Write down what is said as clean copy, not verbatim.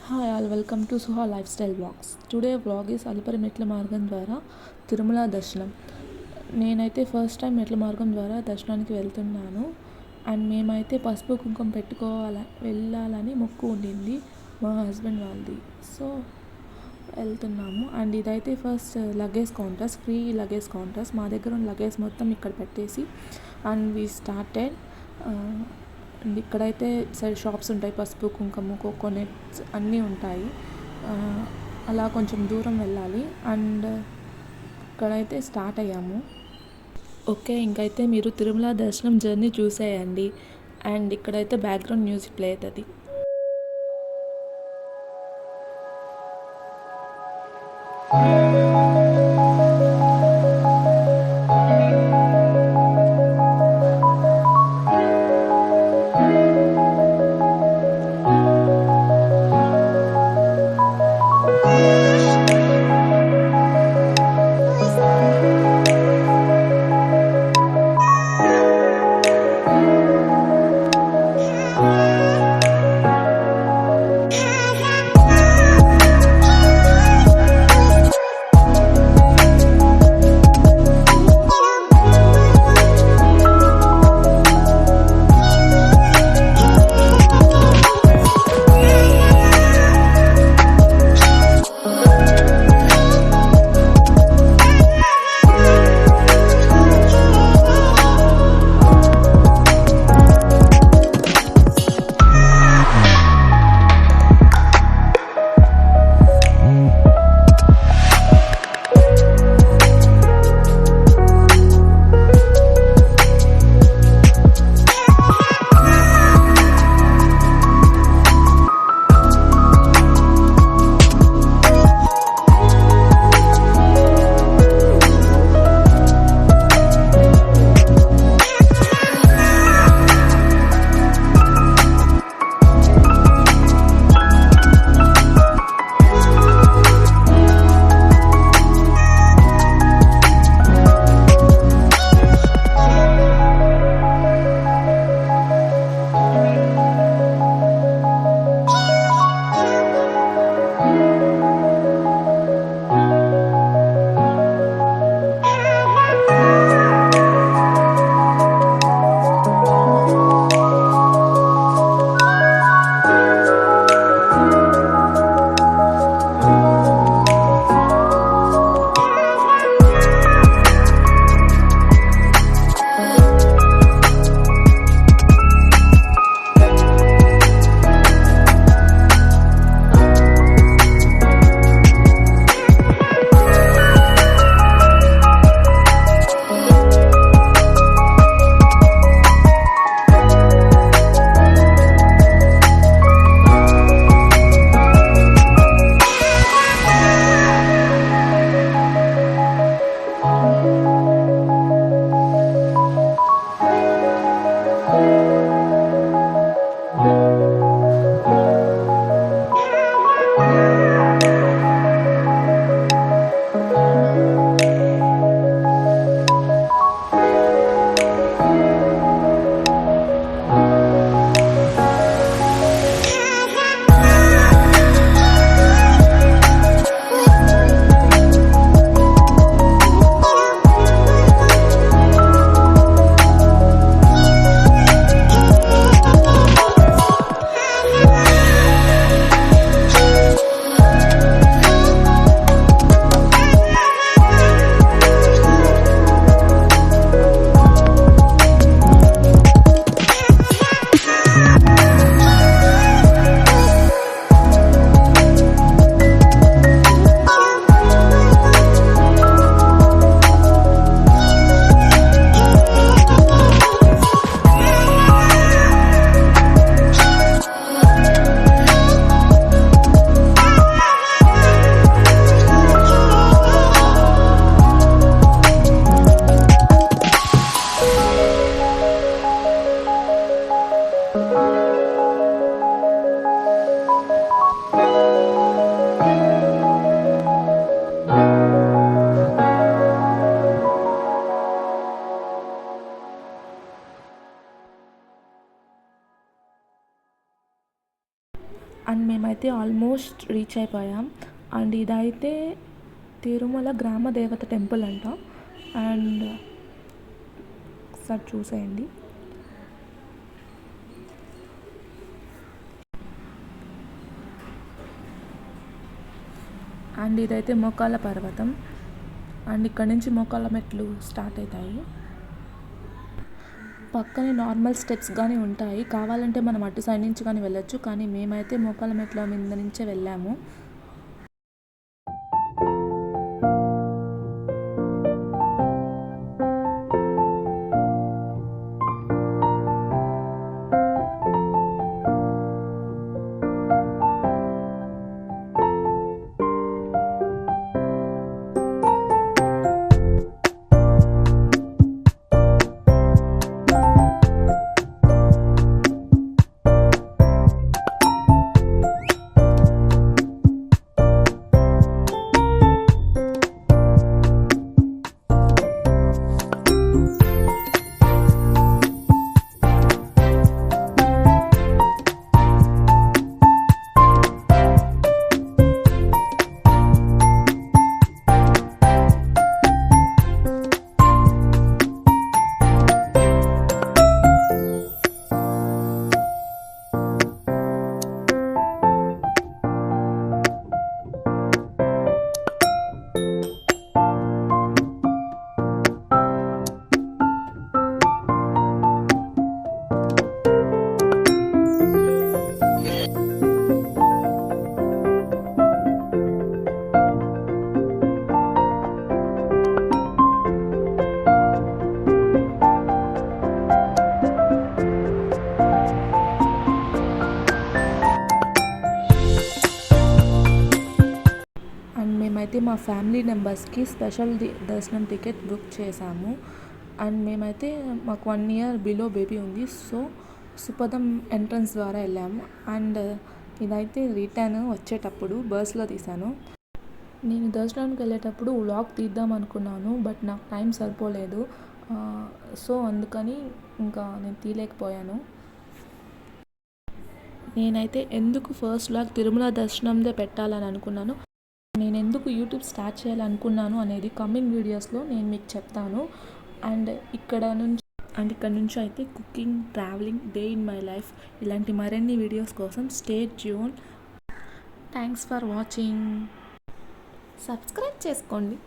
Hi all welcome to Suha life style blogs. Today blog is Alipiri మెట్ల మార్గం ద్వారా తిరుమల దర్శనం. నేనైతే ఫస్ట్ టైం మెట్ల మార్గం ద్వారా దర్శనానికి వెళ్తున్నాను. అండ్ మేమైతే పసుపు కుంకుమ వెళ్ళాలని మొక్కు ఉండింది మా హస్బెండ్ వాళ్ళది. సో వెళ్తున్నాము. అండ్ ఇదైతే first luggage counters, free luggage counters. మా దగ్గర ఉన్న లగేజ్ మొత్తం ఇక్కడ పెట్టేసి అండ్ వీ స్టార్టెడ్. అండ్ ఇక్కడైతే సైడ్ షాప్స్ ఉంటాయి, పసుపు కుంకుమ కోకోనట్స్ అన్నీ ఉంటాయి. అలా కొంచెం దూరం వెళ్ళాలి. అండ్ ఇక్కడైతే స్టార్ట్ అయ్యాము. ఓకే, ఇంకైతే మీరు తిరుమల దర్శనం జర్నీ చూసేయండి. అండ్ ఇక్కడైతే బ్యాక్గ్రౌండ్ మ్యూజిక్ ప్లే అవుతుంది. మేమైతే ఆల్మోస్ట్ రీచ్ అయిపోయాం. అండ్ ఇదైతే తిరుమల గ్రామ దేవత టెంపుల్ అంట. అండ్ ఒకసారి చూసేయండి. అండ్ ఇదైతే మోకాళ్ళ పర్వతం. అండ్ ఇక్కడ నుంచి మోకాళ్ళ మెట్లు స్టార్ట్ అవుతాయి. పక్కనే నార్మల్ స్టెప్స్ కానీ ఉంటాయి, కావాలంటే మనం అటు సైడ్ నుంచి కానీ వెళ్ళొచ్చు. కానీ మేమైతే మోకాళ్ళ మెట్ల మీద నుంచే వెళ్ళాము. మేమైతే మా ఫ్యామిలీ మెంబర్స్కి స్పెషల్ దర్శనం టికెట్ బుక్ చేసాము. అండ్ మేమైతే మాకు 1 year బిలో బేబీ ఉంది. సో సుపదం ఎంట్రన్స్ ద్వారా వెళ్ళాము. అండ్ ఇదైతే రిటర్న్ వచ్చేటప్పుడు బస్లో తీశాను. నేను దర్శనానికి వెళ్ళేటప్పుడు వ్లాగ్ తీద్దాం అనుకున్నాను, బట్ నాకు టైం సరిపోలేదు. సో అందుకని ఇంకా నేను తీయలేకపోయాను. నేనైతే ఎందుకు ఫస్ట్ వ్లాగ్ తిరుమల దర్శనందే పెట్టాలని అనుకున్నాను, నేను ఎందుకు యూట్యూబ్ స్టార్ట్ చేయాలనుకున్నాను అనేది కమింగ్ వీడియోస్లో నేను మీకు చెప్తాను. అండ్ ఇక్కడ నుంచి అయితే cooking, travelling, day in my life ఇలాంటి మరిన్ని వీడియోస్ కోసం stay tune. Thanks for watching. Subscribe చేసుకోండి.